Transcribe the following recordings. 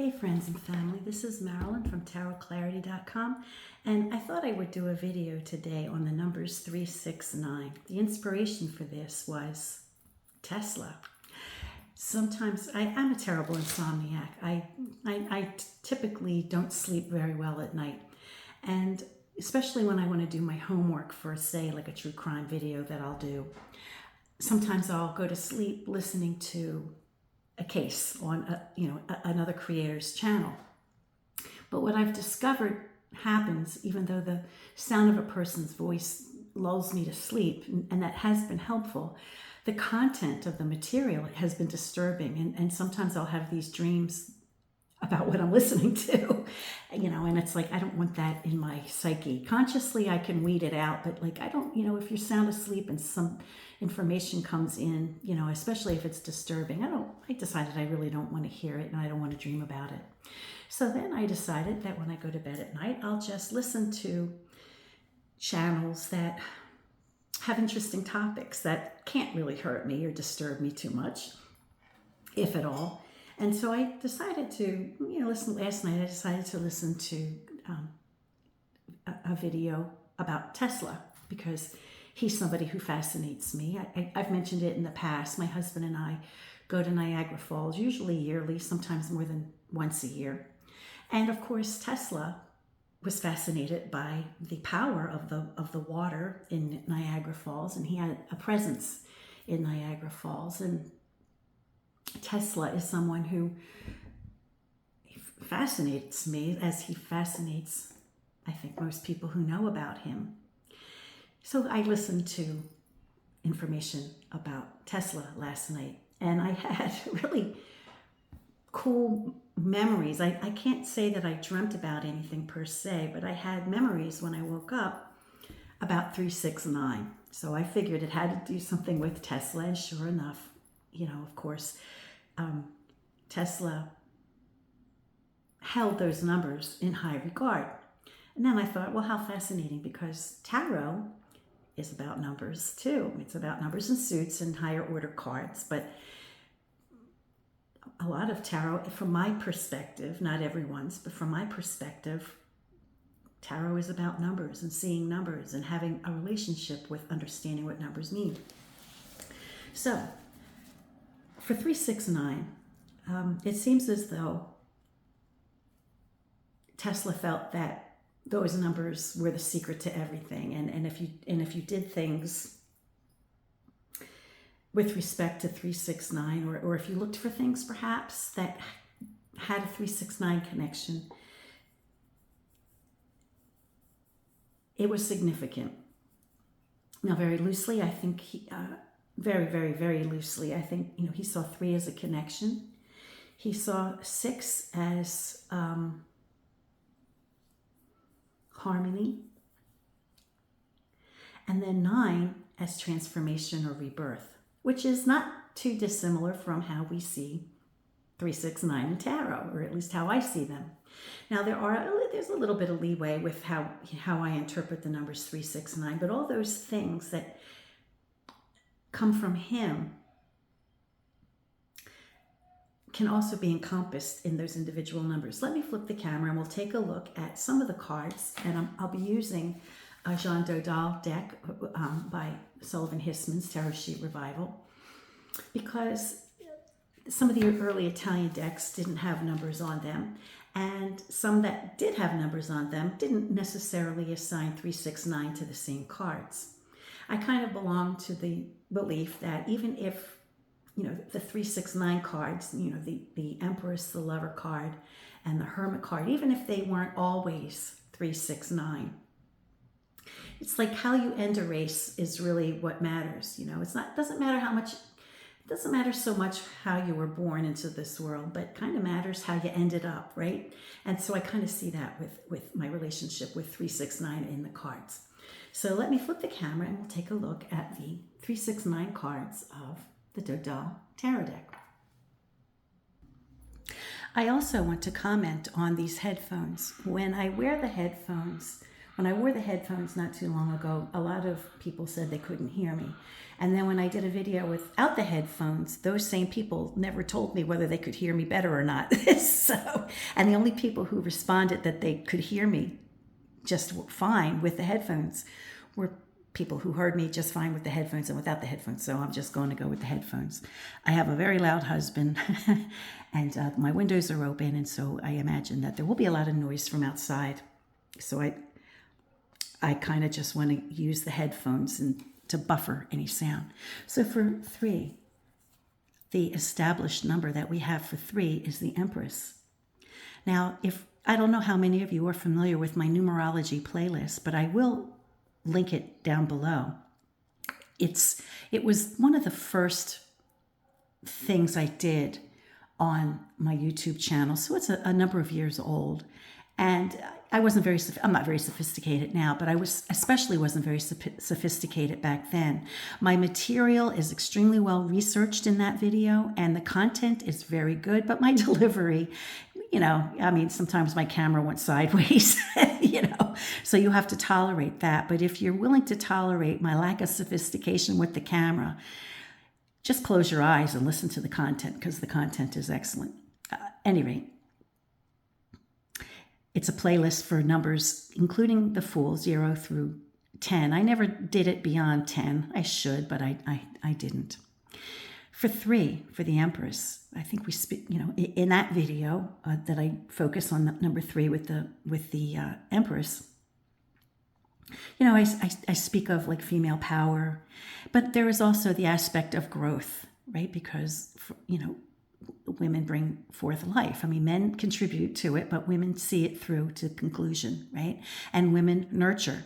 Hey friends and family, this is Marilyn from tarotclarity.com, and I thought I would do a video today on the numbers 369. The inspiration for this was Tesla. Sometimes I'm a terrible insomniac. I typically don't sleep very well at night, and especially when I want to do my homework for, say, like a true crime video that I'll do. Sometimes I'll go to sleep listening to a case on another creator's channel. But what I've discovered happens even though the sound of a person's voice lulls me to sleep, and that has been helpful. The content of the material has been disturbing, and sometimes I'll have these dreams about what I'm listening to, and it's like, I don't want that in my psyche. Consciously, I can weed it out, but like, I don't, if you're sound asleep and some information comes in, especially if it's disturbing, I decided I really don't want to hear it, and I don't want to dream about it. So then I decided that when I go to bed at night, I'll just listen to channels that have interesting topics that can't really hurt me or disturb me too much, if at all. And so I decided to, last night I decided to listen to a video about Tesla, because he's somebody who fascinates me. I've mentioned it in the past. My husband and I go to Niagara Falls, usually yearly, sometimes more than once a year. And of course, Tesla was fascinated by the power of the water in Niagara Falls, and he had a presence in Niagara Falls. And Tesla is someone who fascinates me, as he fascinates, I think, most people who know about him. So I listened to information about Tesla last night, and I had really cool memories. I can't say that I dreamt about anything per se, but I had memories when I woke up about 369. So I figured it had to do something with Tesla, and sure enough, of course, Tesla held those numbers in high regard. And then I thought, well, how fascinating, because tarot is about numbers too. It's about numbers and suits and higher order cards. But a lot of tarot, from my perspective, not everyone's, but from my perspective, tarot is about numbers and seeing numbers and having a relationship with understanding what numbers mean. So for 369, it seems as though Tesla felt that those numbers were the secret to everything, and if you did things with respect to 369, or if you looked for things perhaps that had a 369 connection, it was significant. Now, very loosely, I think very, very, very loosely, I think, he saw 3 as a connection. He saw 6 as harmony, and then 9 as transformation or rebirth, which is not too dissimilar from how we see 369 in tarot, or at least how I see them. Now, there's a little bit of leeway with how I interpret the numbers 369, but all those things that come from him can also be encompassed in those individual numbers. Let me flip the camera and we'll take a look at some of the cards, and I'll be using a Dodal deck by Sullivan, Hismans, Tarot Sheet Revival, because some of the early Italian decks didn't have numbers on them, and some that did have numbers on them didn't necessarily assign 369 to the same cards. I kind of belong to the belief that even if the 369 cards, the Empress, the Lover card, and the Hermit card, even if they weren't always 369, it's like how you end a race is really what matters. Doesn't matter so much how you were born into this world, but kind of matters how you ended up, right? And so I kind of see that with my relationship with 369 in the cards. So let me flip the camera and we'll take a look at the 369 cards of the Dodal Tarot deck. I also want to comment on these headphones. When I wear the headphones, when I wore the headphones not too long ago, a lot of people said they couldn't hear me. And then when I did a video without the headphones, those same people never told me whether they could hear me better or not. So, and the only people who responded that they could hear me just fine with the headphones were people who heard me just fine with the headphones and without the headphones. So I'm just going to go with the headphones. I have a very loud husband and my windows are open. And so I imagine that there will be a lot of noise from outside. So I kind of just want to use the headphones and to buffer any sound. So for 3, the established number that we have for 3 is the Empress. Now, I don't know how many of you are familiar with my numerology playlist, but I will link it down below. It was one of the first things I did on my YouTube channel, so it's a number of years old. And I'm not very sophisticated now, but I wasn't very sophisticated back then. My material is extremely well researched in that video, and the content is very good, but my delivery, sometimes my camera went sideways, so you have to tolerate that. But if you're willing to tolerate my lack of sophistication with the camera, just close your eyes and listen to the content, because the content is excellent. Any rate, it's a playlist for numbers, including the full 0 through 10. I never did it beyond 10. I should, but I didn't. For 3, for the Empress, I think we speak, in that video that I focus on number 3 with the Empress. I speak of like female power, but there is also the aspect of growth, right? Because women bring forth life. I mean, men contribute to it, but women see it through to conclusion, right? And women nurture,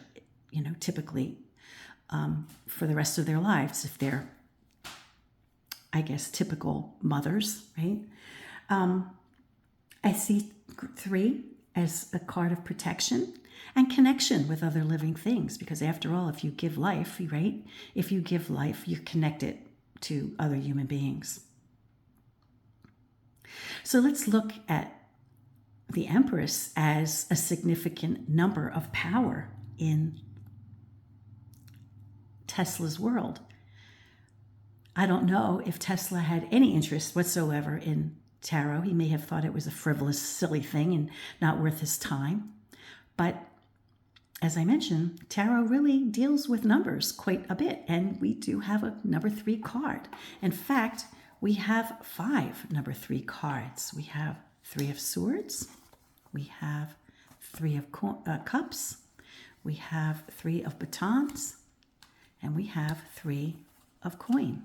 typically for the rest of their lives, if they're, I guess, typical mothers, right? I see 3 as a card of protection and connection with other living things, because after all, if you give life, right? If you give life, you're connected to other human beings. So let's look at the Empress as a significant number of power in Tesla's world. I don't know if Tesla had any interest whatsoever in tarot. He may have thought it was a frivolous, silly thing and not worth his time. But as I mentioned, tarot really deals with numbers quite a bit, and we do have a number 3 card. In fact, we have 5 number 3 cards. We have 3 of Swords, we have 3 of Cups, we have 3 of Batons, and we have 3 of Coin.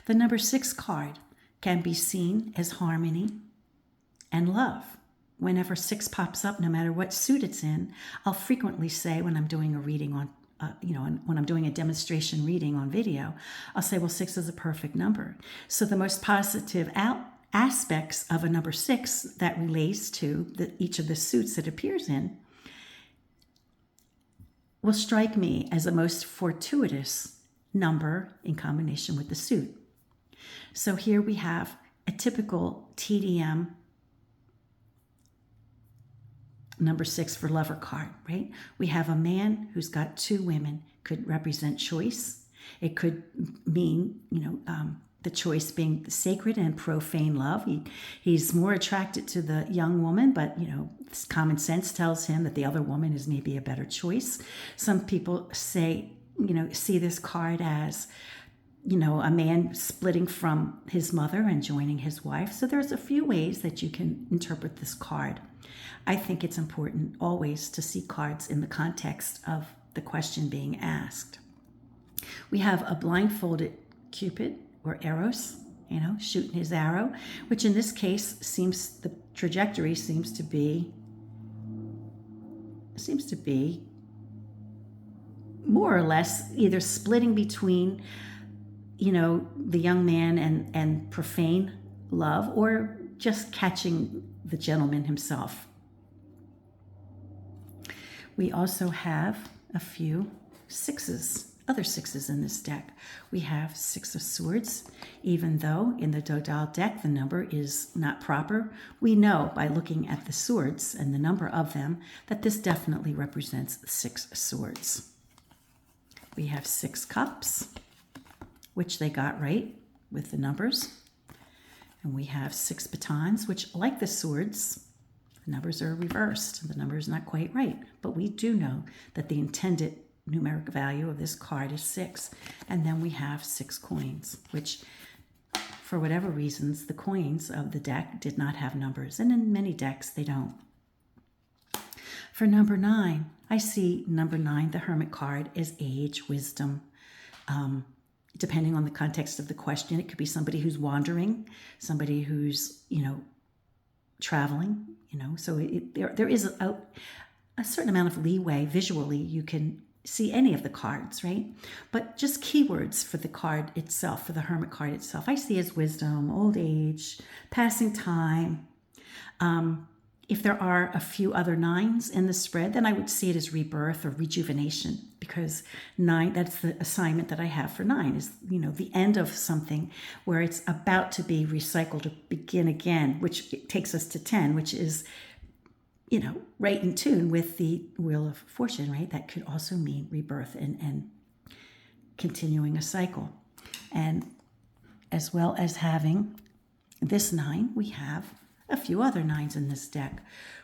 The number 6 card can be seen as harmony and love. Whenever 6 pops up, no matter what suit it's in, I'll frequently say when I'm doing a reading on, when I'm doing a demonstration reading on video, I'll say, well, 6 is a perfect number. So the most positive aspects of a number 6 that relates to each of the suits it appears in will strike me as a most fortuitous number in combination with the suit. So here we have a typical TDM number 6 for lover card, right? We have a man who's got 2 women, could represent choice. It could mean, the choice being sacred and profane love. He's more attracted to the young woman, but, common sense tells him that the other woman is maybe a better choice. Some people say, see this card as, a man splitting from his mother and joining his wife. So there's a few ways that you can interpret this card. I think it's important always to see cards in the context of the question being asked. We have a blindfolded Cupid or Eros, shooting his arrow, which in this case the trajectory seems to be more or less either splitting between the young man and profane love, or just catching the gentleman himself. We also have a few 6s other sixes in this deck. We have 6 of Swords. Even though in the Dodal deck the number is not proper, we know by looking at the swords and the number of them that this definitely represents 6 swords. We have 6 cups, which they got right with the numbers. And we have 6 batons, which, like the swords, the numbers are reversed. The number is not quite right. But we do know that the intended numeric value of this card is 6. And then we have 6 coins, which, for whatever reasons, the coins of the deck did not have numbers. And in many decks, they don't. For number 9, I see number 9, the Hermit card, is age, wisdom. Depending on the context of the question, it could be somebody who's wandering, somebody who's, traveling, So there is a certain amount of leeway visually. You can see any of the cards, right? But just keywords for the card itself, for the Hermit card itself, I see as wisdom, old age, passing time. If there are a few other 9s in the spread, then I would see it as rebirth or rejuvenation, because 9, that's the assignment that I have for 9, is, the end of something where it's about to be recycled or begin again, which takes us to 10, which is, right in tune with the Wheel of Fortune, right? That could also mean rebirth and continuing a cycle. And as well as having this 9, we have a few other 9s in this deck.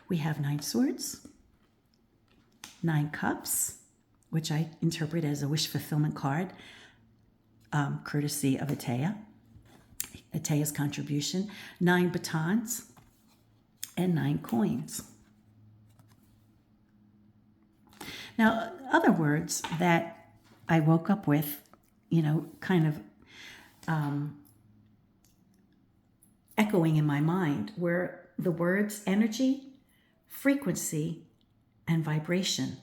We have 9 swords, 9 cups, which I interpret as a wish fulfillment card, courtesy of Atea's contribution, 9 batons, and 9 coins. Now, other words that I woke up with, kind of echoing in my mind were the words energy, frequency, and vibration.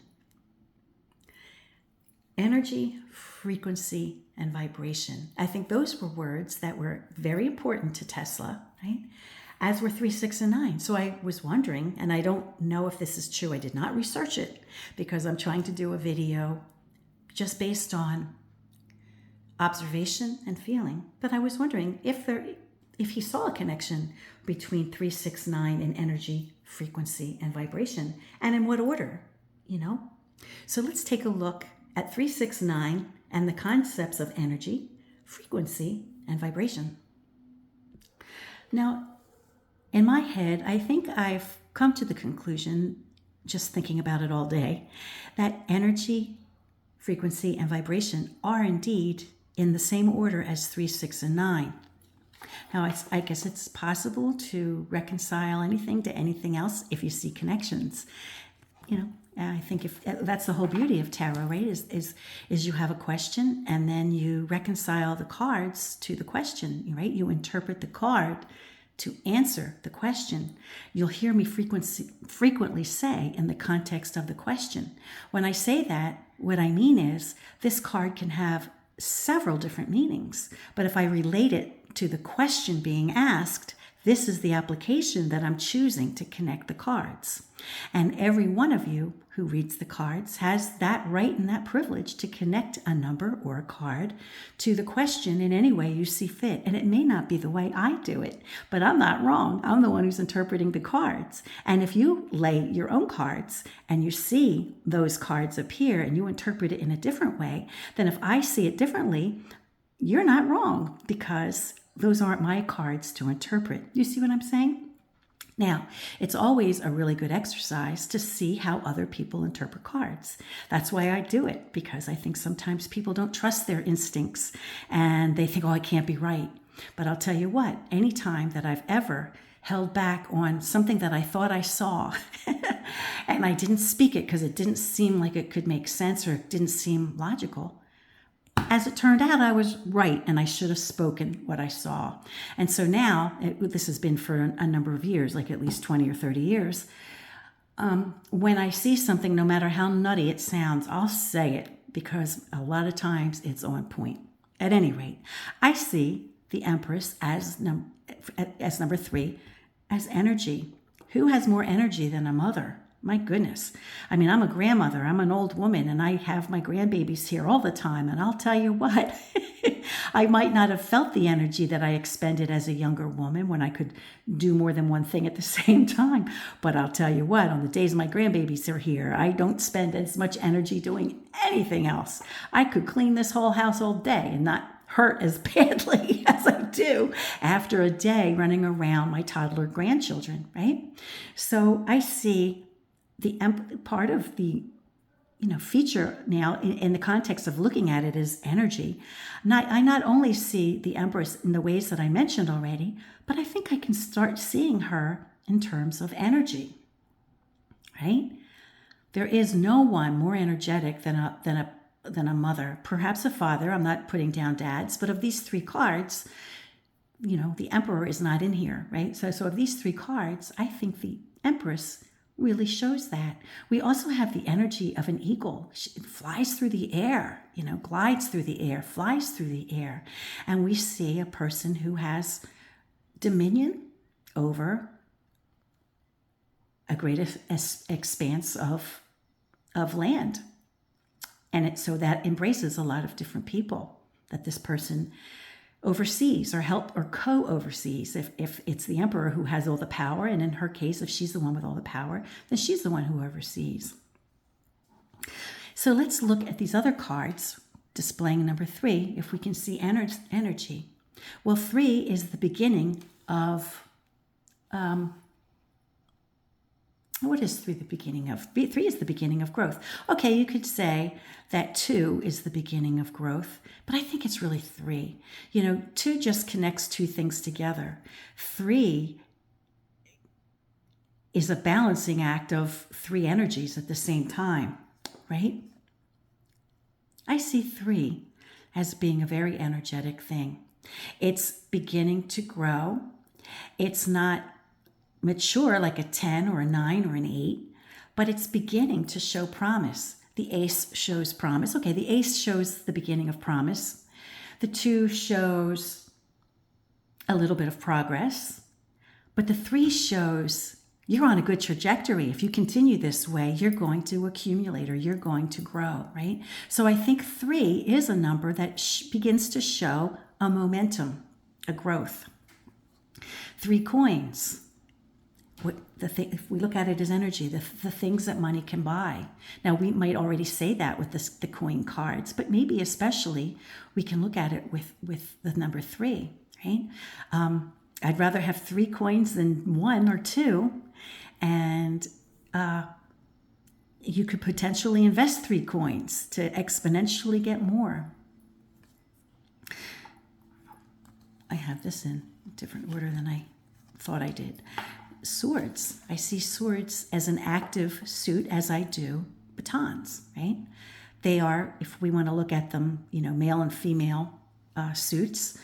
Energy, frequency, and vibration. I think those were words that were very important to Tesla, right? As were 3, 6, and 9. So I was wondering, and I don't know if this is true. I did not research it because I'm trying to do a video just based on observation and feeling. But I was wondering if he saw a connection between 3, 6, 9 in energy, frequency, and vibration, and in what order, So let's take a look at 3, 6, 9 and the concepts of energy, frequency, and vibration. Now, in my head, I think I've come to the conclusion, just thinking about it all day, that energy, frequency, and vibration are indeed in the same order as 3, 6, and 9. Now, I guess it's possible to reconcile anything to anything else if you see connections. I think if that's the whole beauty of tarot, right? Is you have a question and then you reconcile the cards to the question, right? You interpret the card to answer the question. You'll hear me frequently say in the context of the question. When I say that, what I mean is this card can have several different meanings, but if I relate it to the question being asked, this is the application that I'm choosing to connect the cards. And every one of you who reads the cards has that right and that privilege to connect a number or a card to the question in any way you see fit. And it may not be the way I do it, but I'm not wrong. I'm the one who's interpreting the cards. And if you lay your own cards and you see those cards appear and you interpret it in a different way, then if I see it differently, you're not wrong, because those aren't my cards to interpret. You see what I'm saying? Now, it's always a really good exercise to see how other people interpret cards. That's why I do it, because I think sometimes people don't trust their instincts and they think, oh, it can't be right. But I'll tell you what, anytime that I've ever held back on something that I thought I saw and I didn't speak it because it didn't seem like it could make sense or it didn't seem logical, as it turned out, I was right, and I should have spoken what I saw. And so now, this has been for a number of years, like at least 20 or 30 years, when I see something, no matter how nutty it sounds, I'll say it, because a lot of times it's on point. At any rate, I see the Empress as number 3, as energy. Who has more energy than a mother? My goodness. I mean, I'm a grandmother. I'm an old woman, and I have my grandbabies here all the time. And I'll tell you what, I might not have felt the energy that I expended as a younger woman when I could do more than one thing at the same time. But I'll tell you what, on the days my grandbabies are here, I don't spend as much energy doing anything else. I could clean this whole house all day and not hurt as badly as I do after a day running around my toddler grandchildren, right? So I see the part of the feature now in the context of looking at it as energy. I not only see the Empress in the ways that I mentioned already, but I think I can start seeing her in terms of energy, right? There is no one more energetic than a mother, perhaps a father. I'm not putting down dads, but of these three cards, the Emperor is not in here, right? So of these three cards, I think the Empress really shows that. We also have the energy of an eagle. It flies through the air, glides through the air, flies through the air. And we see a person who has dominion over a great expanse of land. And so that embraces a lot of different people that this person oversees or help or co-oversees. If it's the Emperor who has all the power, and in her case, if she's the one with all the power, then she's the one who oversees. So let's look at these other cards displaying number 3, if we can see energy. Well, 3 is the beginning of, what is 3 the beginning of? 3 is the beginning of growth. Okay, you could say that 2 is the beginning of growth, but I think it's really 3. 2 just connects 2 things together. 3 is a balancing act of 3 energies at the same time, right? I see 3 as being a very energetic thing. It's beginning to grow. It's not mature like a 10 or a 9 or an 8, but it's beginning to show promise. The ace shows promise. Okay, the ace shows the beginning of promise. The 2 shows a little bit of progress, but the 3 shows you're on a good trajectory. If you continue this way, you're going to accumulate or you're going to grow, right? So I think 3 is a number that begins to show a momentum, a growth. 3 coins. If we look at it as energy, the things that money can buy. Now, we might already say that with the coin cards, but maybe especially we can look at it with the number 3, right? I'd rather have 3 coins than 1 or 2, and you could potentially invest 3 coins to exponentially get more. I have this in a different order than I thought I did. Swords. I see swords as an active suit, as I do batons, right? They are, if we want to look at them, male and female suits.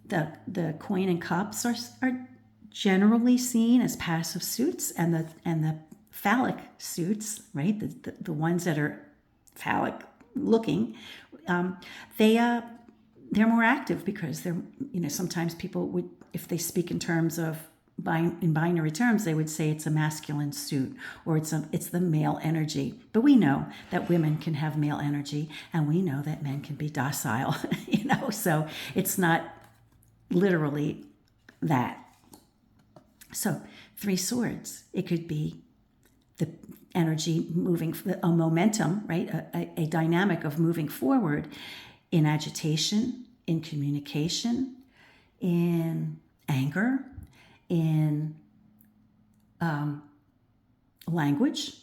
The coin and cups are generally seen as passive suits, and the phallic suits, right? The ones that are phallic looking, they're more active because they're, sometimes people would, if they speak in terms of in binary terms, they would say it's a masculine suit or it's the male energy. But we know that women can have male energy, and we know that men can be docile, so it's not literally that. So 3 swords, it could be the energy moving, a momentum, right? A dynamic of moving forward in agitation, in communication, in anger, in language.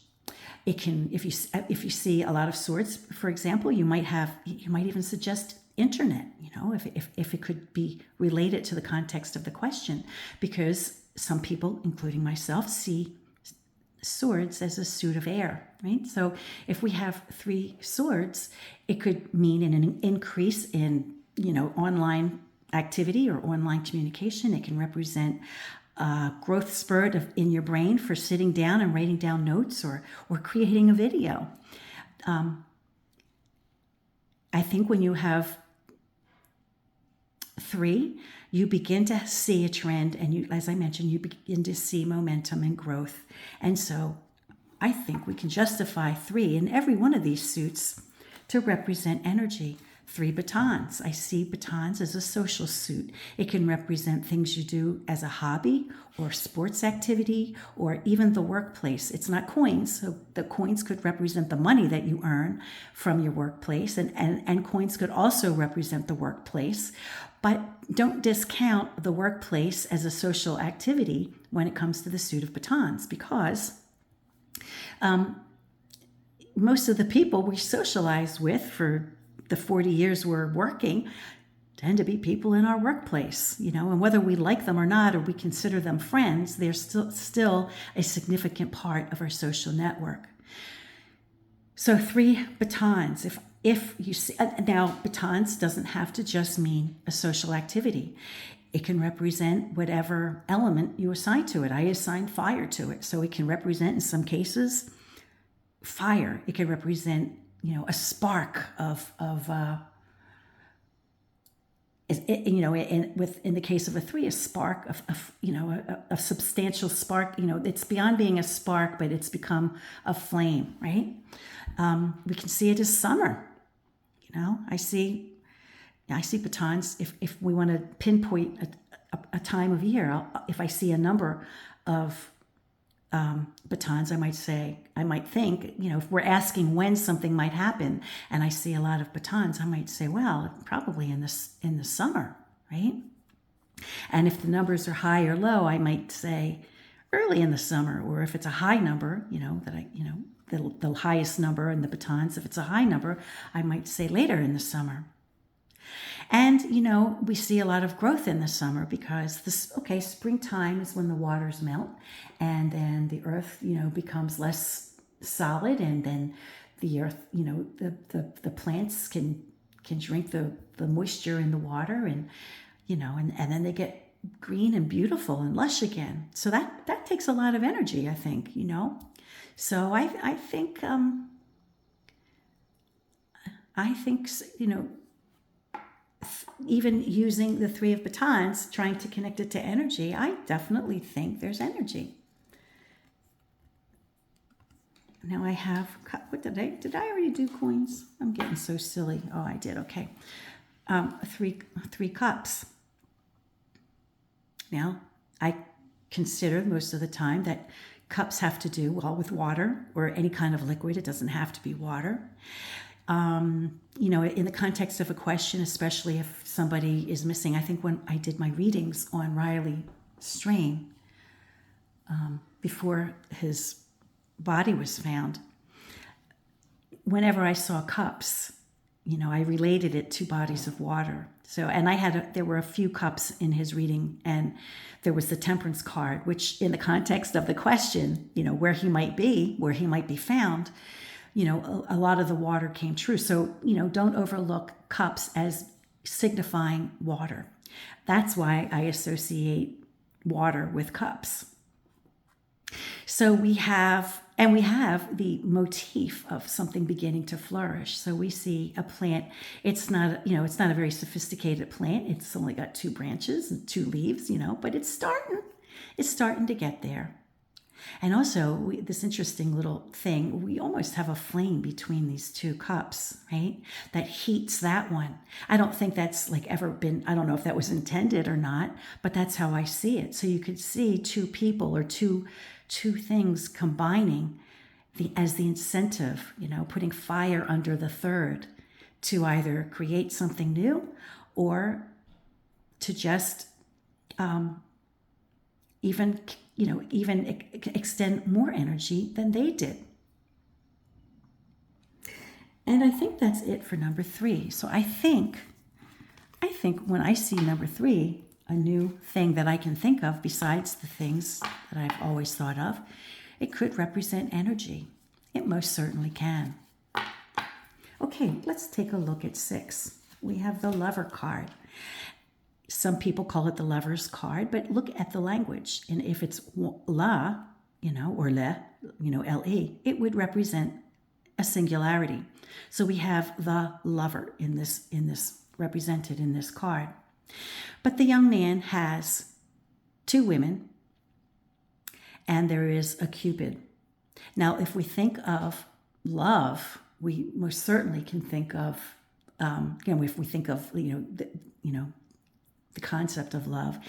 It can, if you see a lot of swords, for example, you might even suggest internet, if it could be related to the context of the question, because some people, including myself, see swords as a suit of air, right? So if we have 3 swords, it could mean an increase in, online activity or online communication. It can represent a growth spurt in your brain for sitting down and writing down notes or creating a video. I think when you have 3, you begin to see a trend, and as I mentioned, you begin to see momentum and growth. And so I think we can justify 3 in every one of these suits to represent energy. 3 batons. I see batons as a social suit. It can represent things you do as a hobby or sports activity or even the workplace. It's not coins, so the coins could represent the money that you earn from your workplace, and coins could also represent the workplace. But don't discount the workplace as a social activity when it comes to the suit of batons, because most of the people we socialize with for the 40 years we're working tend to be people in our workplace, and whether we like them or not, or we consider them friends, they're still a significant part of our social network. So 3 batons. If you see, now batons doesn't have to just mean a social activity. It can represent whatever element you assign to it. I assign fire to it, so it can represent, in some cases, fire. It can represent, a spark in the case of a 3, a spark of a substantial spark. It's beyond being a spark, but it's become a flame, right? We can see it as summer. I see batons. If we want to pinpoint a time of year, if I see a number of batons, I might think, if we're asking when something might happen, and I see a lot of batons, I might say, well, probably in the summer, right? And if the numbers are high or low, I might say early in the summer, or if it's a high number, the highest number in the batons, if it's a high number, I might say later in the summer. And, we see a lot of growth in the summer because springtime is when the waters melt, and then the earth, becomes less solid, and then the earth, the plants can drink the moisture in the water, and, and then they get green and beautiful and lush again. So that takes a lot of energy, I think, So I think, even using the 3 of batons, trying to connect it to energy, I definitely think there's energy. Now I have, what did I already do coins? I'm getting so silly. Oh, I did, okay. 3 cups. Now, I consider most of the time that cups have to do, with water or any kind of liquid. It doesn't have to be water. In the context of a question, especially if somebody is missing, I think when I did my readings on Riley Strain, before his body was found, whenever I saw cups, I related it to bodies of water. So, and there were a few cups in his reading, and there was the temperance card, which in the context of the question, where he might be found, a lot of the water came true. So, don't overlook cups as signifying water. That's why I associate water with cups. So we have the motif of something beginning to flourish. So we see a plant. It's not a very sophisticated plant. It's only got 2 branches and 2 leaves, but it's starting to get there. And also, this interesting little thing, we almost have a flame between these 2 cups, right? That heats that one. I don't think that's ever been, I don't know if that was intended or not, but that's how I see it. So you could see 2 people or two things combining as the incentive, putting fire under the third to either create something new or to just even extend more energy than they did. And I think that's it for number 3. So I think when I see number 3, a new thing that I can think of besides the things that I've always thought of, it could represent energy. It most certainly can. Okay, let's take a look at 6. We have the Lover card. Some people call it the Lover's card, but look at the language. And if it's la, or le, le, it would represent a singularity. So we have the lover in this represented in this card. But the young man has 2 women, and there is a Cupid. Now, if we think of love, we most certainly can think of, if we think of, the concept of love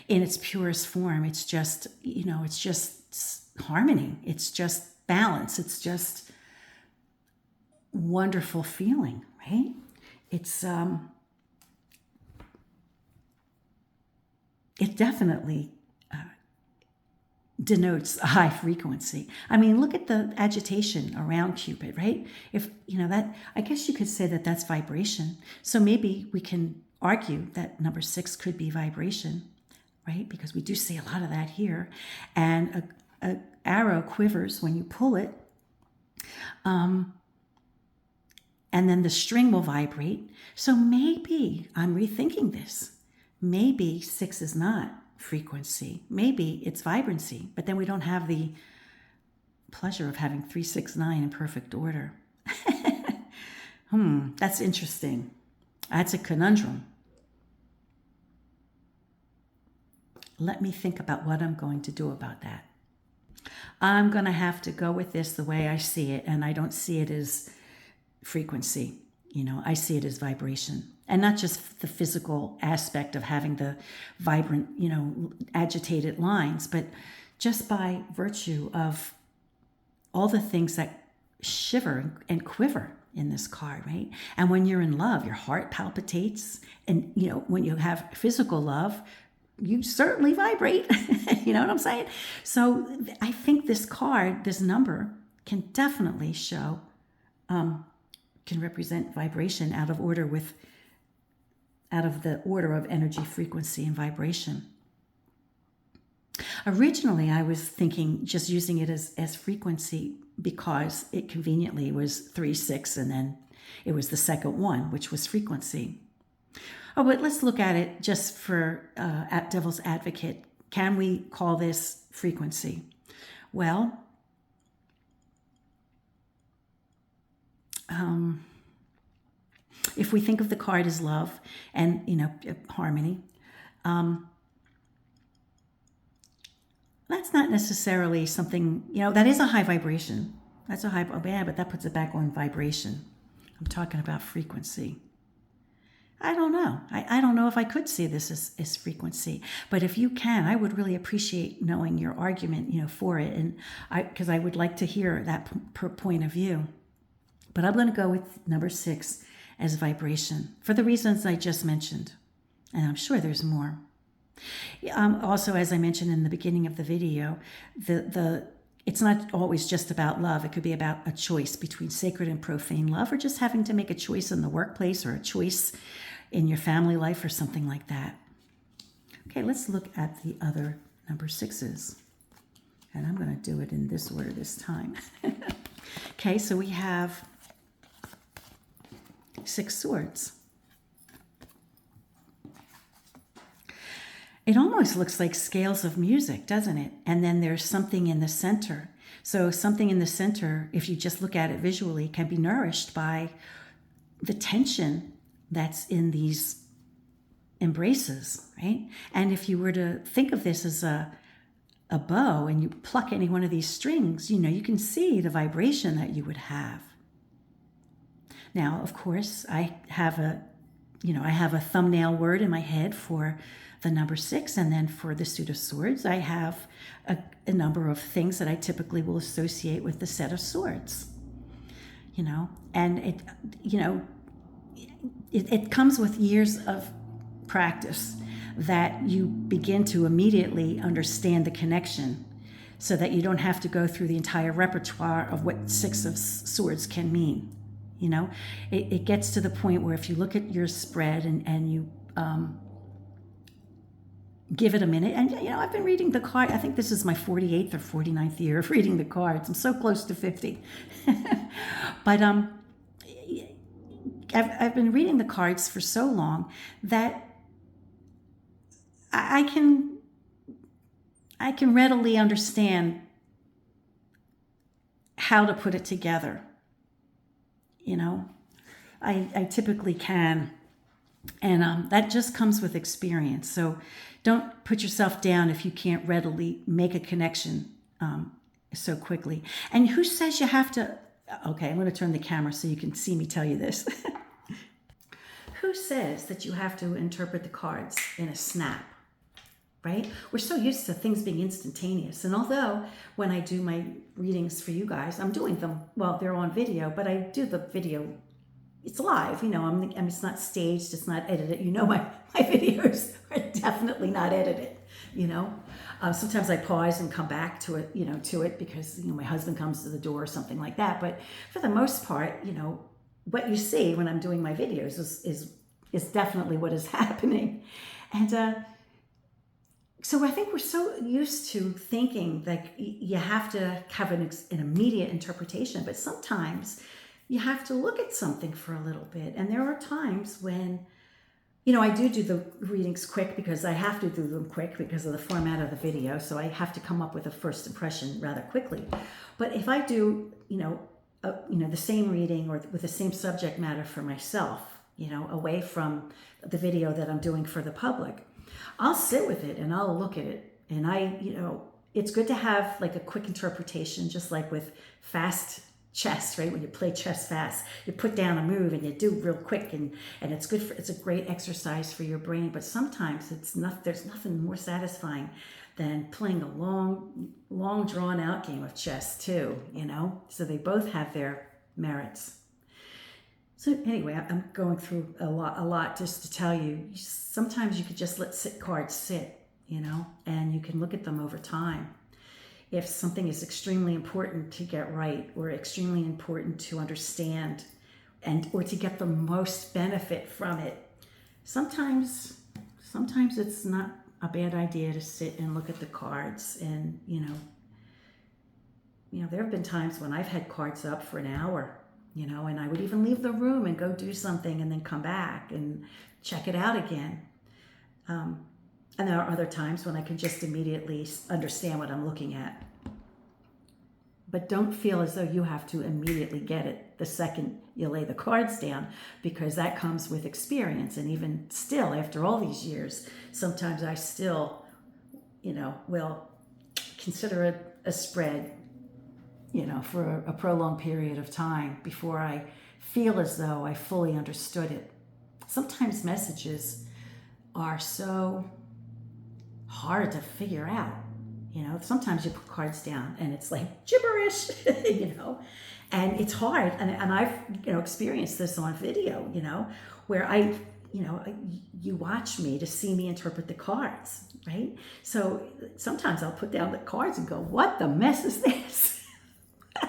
in its purest form, it's just, it's just harmony. It's just balance. It's just wonderful feeling, right? It's, it definitely denotes a high frequency. I mean, look at the agitation around Cupid, right? If, that, I guess you could say that that's vibration. So maybe we can argue that number 6 could be vibration, right? Because we do see a lot of that here. And a arrow quivers when you pull it. And then the string will vibrate. So maybe I'm rethinking this. Maybe 6 is not frequency. Maybe it's vibrancy, but then we don't have the pleasure of having 3, 6, 9 in perfect order. That's interesting. That's a conundrum. Let me think about what I'm going to do about that. I'm going to have to go with this the way I see it, and I don't see it as frequency. I see it as vibration. And not just the physical aspect of having the vibrant, agitated lines, but just by virtue of all the things that shiver and quiver in this card, right? And when you're in love, your heart palpitates. And, when you have physical love, you certainly vibrate. You know what I'm saying? So I think this card, this number, can definitely show, can represent vibration out of the order of energy, frequency, and vibration. Originally, I was thinking just using it as frequency because it conveniently was 3, 6, and then it was the second one, which was frequency. Oh, but let's look at it just for at devil's advocate. Can we call this frequency? Well, if we think of the card as love and, harmony, that's not necessarily something, that is a high vibration. That's a high, but that puts it back on vibration. I'm talking about frequency. I don't know. I don't know if I could see this as frequency, but if you can, I would really appreciate knowing your argument, for it. And because I would like to hear that point of view. But I'm going to go with number 6 as vibration for the reasons I just mentioned. And I'm sure there's more. Also, as I mentioned in the beginning of the video, it's not always just about love. It could be about a choice between sacred and profane love, or just having to make a choice in the workplace, or a choice in your family life, or something like that. Okay, let's look at the other number 6s. And I'm going to do it in this order this time. Okay, so we have 6 swords. It almost looks like scales of music, doesn't it? And then there's something in the center. So something in the center, if you just look at it visually, can be nourished by the tension that's in these embraces, right? And if you were to think of this as a bow and you pluck any one of these strings, you can see the vibration that you would have. Now, of course, I have a thumbnail word in my head for the number 6, and then for the suit of swords, I have a number of things that I typically will associate with the set of swords. And it comes with years of practice that you begin to immediately understand the connection, so that you don't have to go through the entire repertoire of what 6 of swords can mean. It gets to the point where if you look at your spread and you give it a minute, and I've been reading the card. I think this is my 48th or 49th year of reading the cards. I'm so close to 50. But I've been reading the cards for so long that I can readily understand how to put it together. I typically can. And that just comes with experience. So don't put yourself down if you can't readily make a connection so quickly. And who says you have to? Okay, I'm going to turn the camera so you can see me tell you this. Who says that you have to interpret the cards in a snap, right? We're so used to things being instantaneous. And although when I do my readings for you guys, I'm doing them, well, they're on video, but I do the video, it's live, you know, it's not staged, it's not edited. You know, my videos are definitely not edited, you know. Sometimes I pause and come back to it, you know, because, you know, my husband comes to the door or something like that. But for the most part, you know, what you see when I'm doing my videos is definitely what is happening. And so I think we're so used to thinking that you have to have an immediate interpretation, but sometimes you have to look at something for a little bit. And there are times when, you know, I do the readings quick because I have to do them quick because of the format of the video. So I have to come up with a first impression rather quickly. But if I do, you know, the same reading or with the same subject matter for myself, you know, away from the video that I'm doing for the public, I'll sit with it and I'll look at it. And you know, it's good to have like a quick interpretation, just like with fast chess, right? When you play chess fast, you put down a move and you do real quick, and it's good it's a great exercise for your brain. But sometimes there's nothing more satisfying than playing a long drawn out game of chess too, you know? So they both have their merits. So anyway, I'm going through a lot just to tell you, sometimes you could just let cards sit, you know, and you can look at them over time. If something is extremely important to get right or extremely important to understand or to get the most benefit from it, sometimes it's not a bad idea to sit and look at the cards. And, you know, there have been times when I've had cards up for an hour, you know, and I would even leave the room and go do something and then come back and check it out again. And there are other times when I can just immediately understand what I'm looking at. But don't feel as though you have to immediately get it the second you lay the cards down, because that comes with experience. And even still, after all these years, sometimes I still, you know, will consider it a spread, you know, for a prolonged period of time before I feel as though I fully understood it. Sometimes messages are so hard to figure out. You know, sometimes you put cards down and it's like gibberish, you know, and it's hard. And I've, you know, experienced this on video, you know, where you watch me to see me interpret the cards, right? So sometimes I'll put down the cards and go, what the mess is this?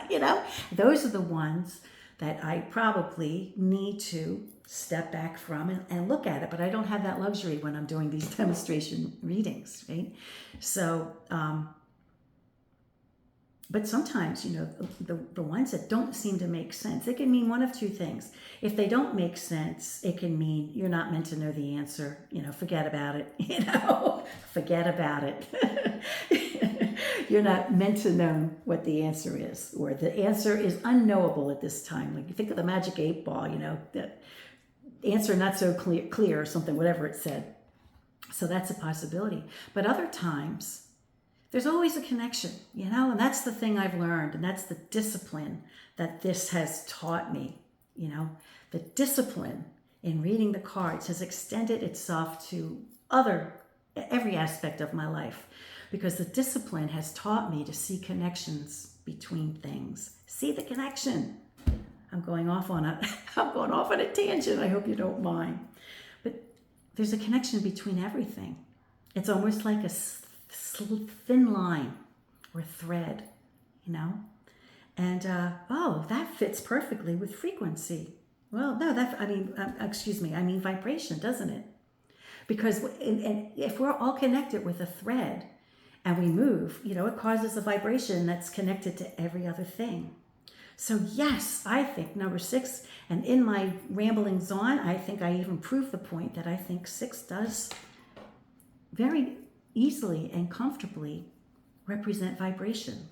You know, those are the ones that I probably need to step back from and look at it. But I don't have that luxury when I'm doing these demonstration readings, right? So, but sometimes, you know, the ones that don't seem to make sense, it can mean one of two things. If they don't make sense, it can mean you're not meant to know the answer. You know, forget about it. You know, forget about it. You're not meant to know what the answer is, or the answer is unknowable at this time. Like you think of the magic 8-ball, you know, the answer not so clear or something, whatever it said. So that's a possibility. But other times, there's always a connection, you know, and that's the thing I've learned, and that's the discipline that this has taught me, you know. The discipline in reading the cards has extended itself to every aspect of my life, because the discipline has taught me to see connections between things. See the connection. I'm going off on a tangent. I hope you don't mind. But there's a connection between everything. It's almost like a thin line or thread, you know? And, that fits perfectly with frequency. Well, no, I mean vibration, doesn't it? Because and if we're all connected with a thread and we move, you know, it causes a vibration that's connected to every other thing. So yes, I think number 6, and in my ramblings on, I think I even proved the point that I think 6 does very easily and comfortably represent vibration.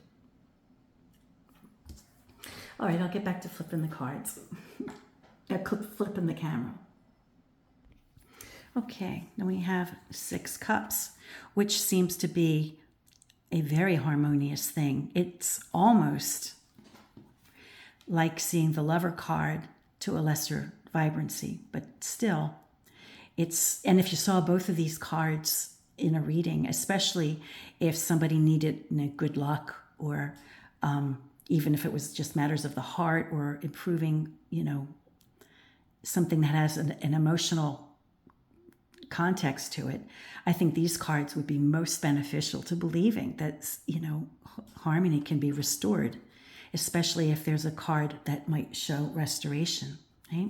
All right, I'll get back to flipping the cards. Flipping the camera. Okay, then we have 6 cups, which seems to be a very harmonious thing. It's almost like seeing the Lover card to a lesser vibrancy, but still, and if you saw both of these cards in a reading, especially if somebody needed good luck, or even if it was just matters of the heart, or improving, something that has an emotional context to it, I think these cards would be most beneficial to believing that, harmony can be restored, especially if there's a card that might show restoration, right?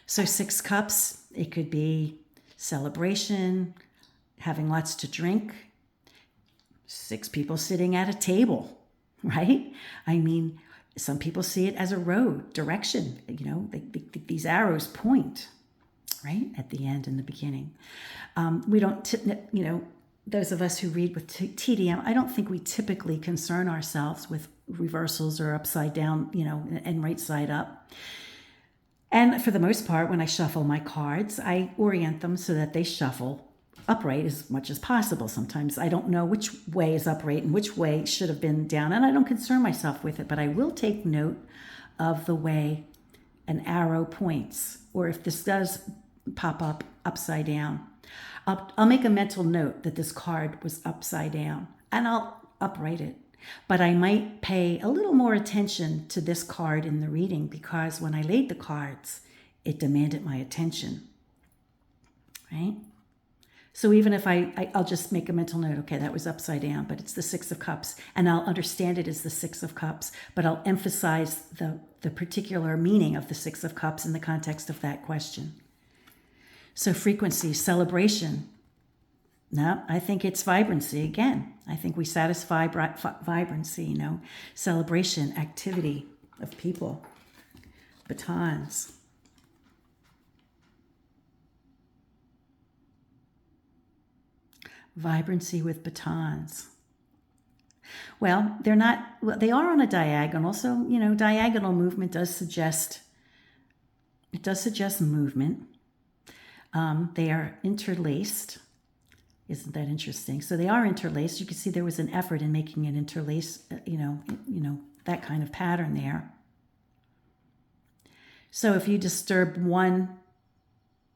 So 6 cups, it could be celebration, having lots to drink, 6 people sitting at a table, right? I mean, some people see it as a road, direction, these arrows point, right? At the end and the beginning. We don't, those of us who read with TDM, I don't think we typically concern ourselves with reversals or upside down, and right side up. And for the most part, when I shuffle my cards, I orient them so that they shuffle upright as much as possible. Sometimes I don't know which way is upright and which way should have been down, and I don't concern myself with it, but I will take note of the way an arrow points, or if this does pop up upside down. I'll make a mental note that this card was upside down, and I'll upright it. But I might pay a little more attention to this card in the reading, because when I laid the cards, it demanded my attention, right? So even if I'll just make a mental note, okay, that was upside down, but it's the 6 of Cups, and I'll understand it as the 6 of Cups, but I'll emphasize the particular meaning of the 6 of Cups in the context of that question. So frequency, celebration. No, I think it's vibrancy again. I think we satisfy vibrancy, celebration, activity of people, batons. Vibrancy with batons. Well, they are on a diagonal. So, diagonal movement does suggest movement. They are interlaced. Isn't that interesting? So they are interlaced. You can see there was an effort in making it interlace, that kind of pattern there. So if you disturb one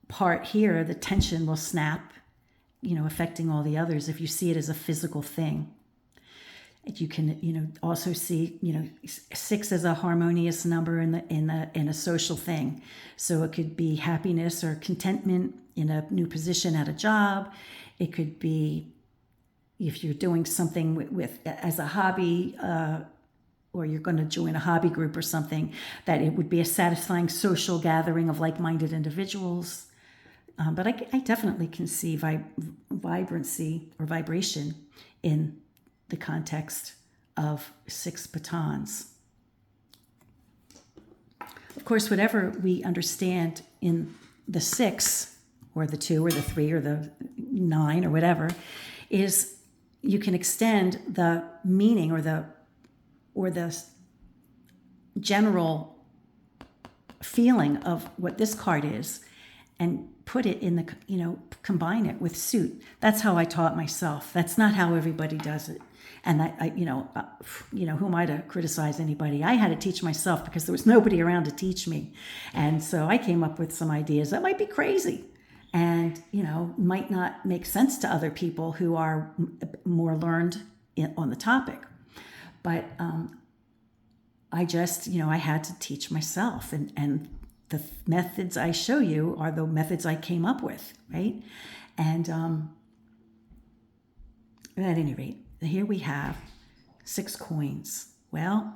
part here, the tension will snap, affecting all the others. If you see it as a physical thing, you can, also see, 6 as a harmonious number in a social thing. So it could be happiness or contentment in a new position at a job. It could be if you're doing something with as a hobby, or you're going to join a hobby group or something, that it would be a satisfying social gathering of like-minded individuals. But I definitely can see vibrancy or vibration in the context of 6 batons. Of course, whatever we understand in the 6 or the 2 or the 3 or the 9 or whatever, is you can extend the meaning or the general feeling of what this card is, and put it in the, combine it with suit. That's how I taught myself. That's not how everybody does it. And who am I to criticize anybody? I had to teach myself because there was nobody around to teach me. And so I came up with some ideas that might be crazy and, might not make sense to other people who are more learned on the topic. But I just, I had to teach myself, and the methods I show you are the methods I came up with, right? And at any rate, here we have 6 coins. Well,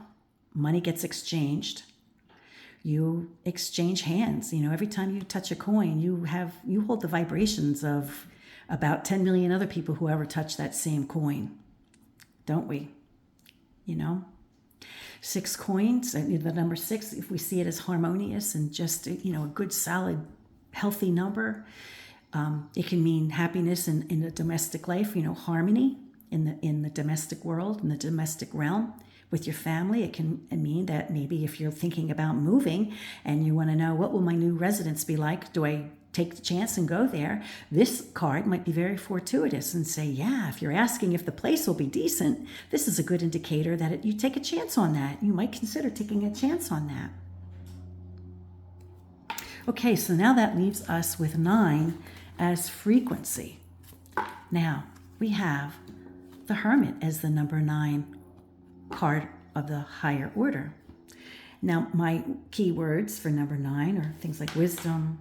money gets exchanged. You exchange hands. Every time you touch a coin, you hold the vibrations of about 10 million other people who ever touch that same coin, don't we? 6 coins, the number 6, if we see it as harmonious and just, a good, solid, healthy number, it can mean happiness in the domestic life, harmony in the domestic world, in the domestic realm with your family. It can mean that maybe if you're thinking about moving and you want to know, what will my new residence be like? Do I take the chance and go there. This card might be very fortuitous and say, yeah, if you're asking if the place will be decent, this is a good indicator that you take a chance on that. You might consider taking a chance on that. Okay, so now that leaves us with 9 as frequency. Now, we have the Hermit as the number 9 card of the higher order. Now, my keywords for number 9 are things like wisdom,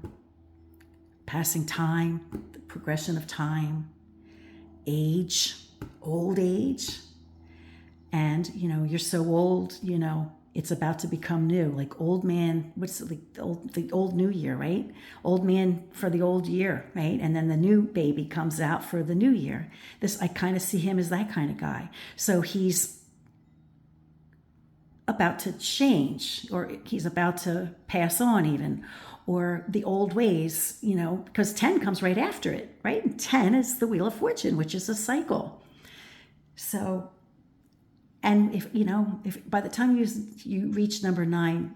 passing time, the progression of time, age, old age, and, you're so old, it's about to become new, like old man, what's it, like the old new year, right? Old man for the old year, right? And then the new baby comes out for the new year. I kind of see him as that kind of guy. So he's about to change, or he's about to pass on even, or the old ways, because 10 comes right after it, right? And 10 is the Wheel of Fortune, which is a cycle. So, and if by the time you reach number 9,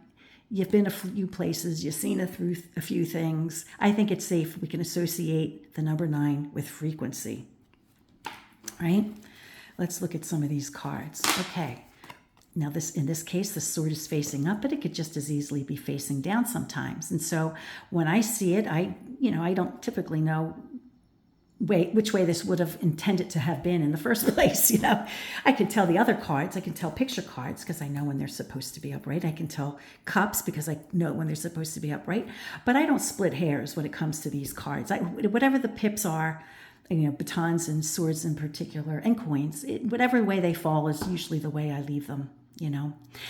you've been a few places, you've seen a few things, I think it's safe we can associate the number 9 with frequency, right? Let's look at some of these cards. Okay. Now, in this case, the sword is facing up, but it could just as easily be facing down sometimes. And so when I see it, I don't typically know which way this would have intended to have been in the first place. I can tell the other cards. I can tell picture cards because I know when they're supposed to be upright. I can tell cups because I know when they're supposed to be upright. But I don't split hairs when it comes to these cards. Whatever the pips are, batons and swords in particular, and coins, whatever way they fall is usually the way I leave them.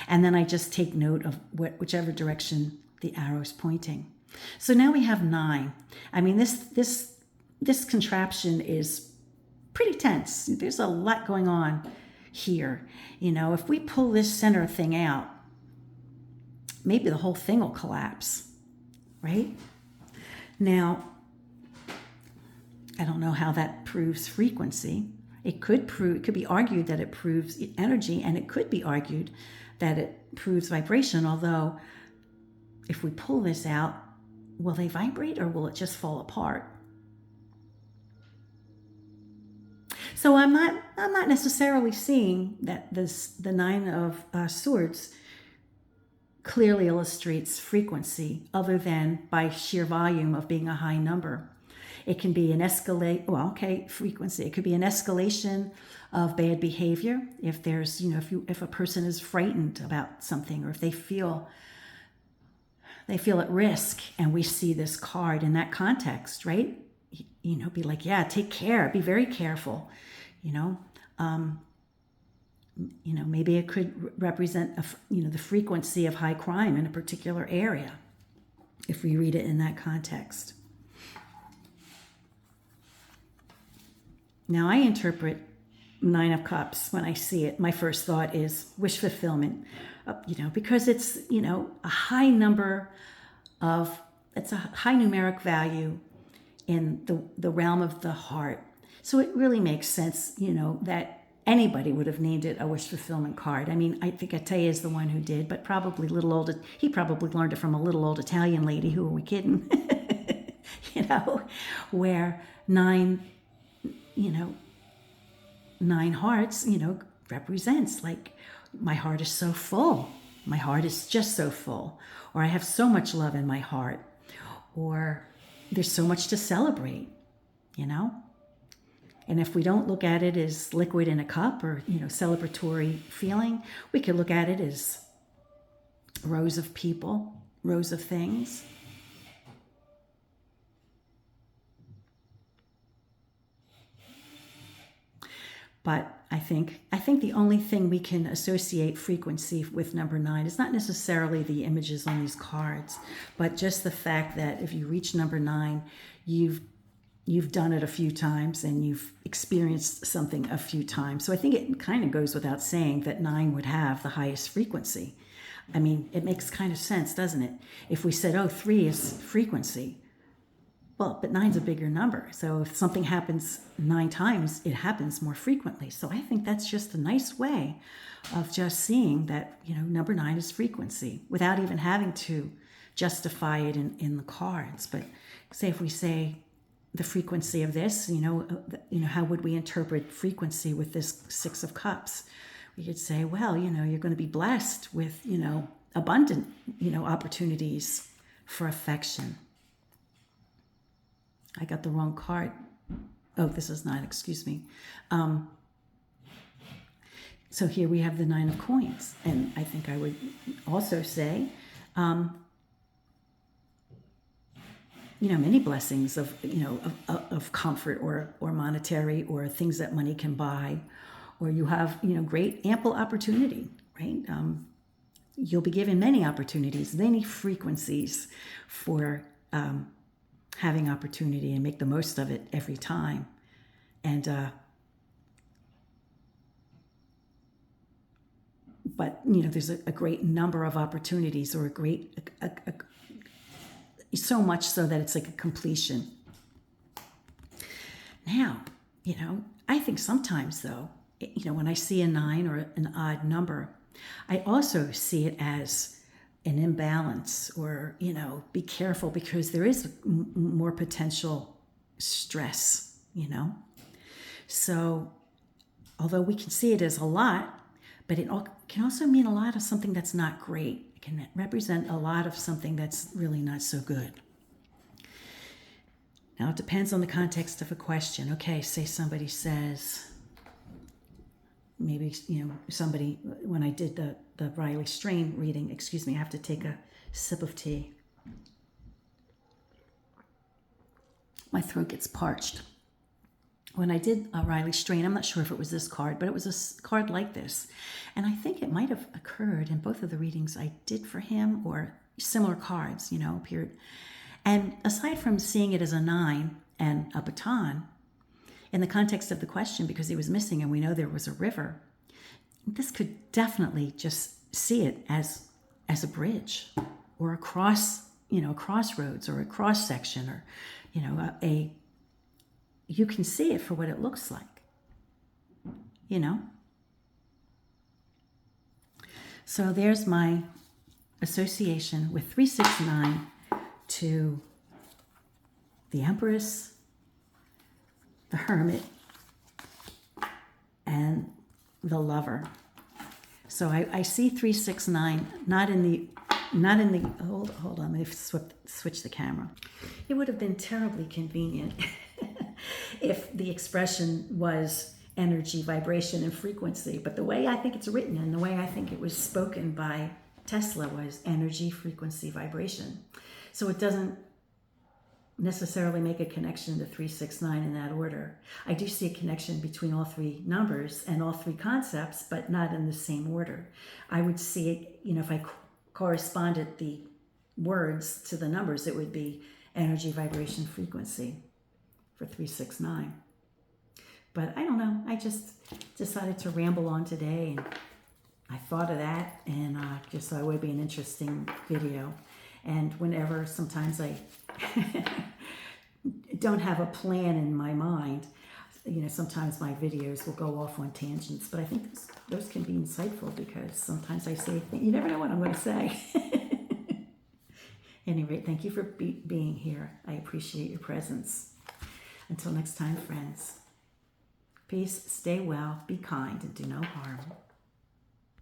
And then I just take note of whichever direction the arrow's pointing. So now we have 9. I mean, this contraption is pretty tense. There's a lot going on here. If we pull this center thing out, maybe the whole thing will collapse, right? Now, I don't know how that proves frequency. It could be argued that it proves energy, and it could be argued that it proves vibration, although if we pull this out, will they vibrate or will it just fall apart? So I'm not necessarily seeing that the 9 of Swords clearly illustrates frequency, other than by sheer volume of being a high number. It can be frequency. It could be an escalation of bad behavior. If there's, if a person is frightened about something, or if they feel at risk, and we see this card in that context, right? Be like, yeah, take care, be very careful. Maybe it could represent the frequency of high crime in a particular area, if we read it in that context. Now, I interpret 9 of Cups when I see it. My first thought is wish fulfillment, because it's, a high number it's a high numeric value in the realm of the heart. So it really makes sense, that anybody would have named it a wish fulfillment card. I mean, I think Attea is the one who did, but probably he probably learned it from a little old Italian lady. Who are we kidding? Where 9 hearts, represents like, my heart is so full. My heart is just so full. Or I have so much love in my heart. Or there's so much to celebrate, And if we don't look at it as liquid in a cup, or, celebratory feeling, we could look at it as rows of people, rows of things. But I think the only thing we can associate frequency with number 9 is not necessarily the images on these cards, but just the fact that if you reach number 9, you've done it a few times and you've experienced something a few times. So I think it kind of goes without saying that 9 would have the highest frequency. I mean, it makes kind of sense, doesn't it? If we said, 3 is frequency, well, but 9's a bigger number. So if something happens 9 times, it happens more frequently. So I think that's just a nice way of just seeing that, number 9 is frequency without even having to justify it in the cards. But say if we say the frequency of this, how would we interpret frequency with this Six of Cups? We could say, well, you're going to be blessed with, abundant, opportunities for affection. I got the wrong card. Oh, this is 9, excuse me. So here we have the 9 of Coins. And I think I would also say, many blessings of comfort or monetary or things that money can buy, or you have, great ample opportunity, right? You'll be given many opportunities, many frequencies for having opportunity and make the most of it every time. And, but, there's a great number of opportunities, or so much so that it's like a completion. Now, I think sometimes though, when I see a 9 or an odd number, I also see it as an imbalance, or, be careful, because there is more potential stress, So although we can see it as a lot, but it can also mean a lot of something that's not great. It can represent a lot of something that's really not so good. Now, it depends on the context of a question. Okay, say somebody says, maybe, somebody, when I did the Riley Strain reading, excuse me, I have to take a sip of tea. My throat gets parched. When I did a Riley Strain, I'm not sure if it was this card, but it was a card like this. And I think it might have occurred in both of the readings I did for him, or similar cards, appeared. And aside from seeing it as a 9 and a baton, in the context of the question, because he was missing and we know there was a river, this could definitely just see it as a bridge, or a crossroads, or a cross section, or, you can see it for what it looks like, So there's my association with 369 to the Empress, the Hermit, and the Lover. So I see 369 not in the hold on, let me switch the camera. It would have been terribly convenient if the expression was energy, vibration, and frequency. But the way I think it's written, and the way I think it was spoken by Tesla, was energy, frequency, vibration. So it doesn't necessarily make a connection to 369 in that order. I do see a connection between all 3 numbers and all 3 concepts, but not in the same order. I would see it, if I corresponded the words to the numbers, it would be energy, vibration, frequency for 369. But I don't know. I just decided to ramble on today, and I thought of that, and just thought it would be an interesting video. And whenever sometimes I don't have a plan in my mind, sometimes my videos will go off on tangents, but I think those can be insightful, because sometimes I say, you never know what I'm going to say. Anyway, thank you for being here. I appreciate your presence. Until next time, friends. Peace, stay well, be kind, and do no harm.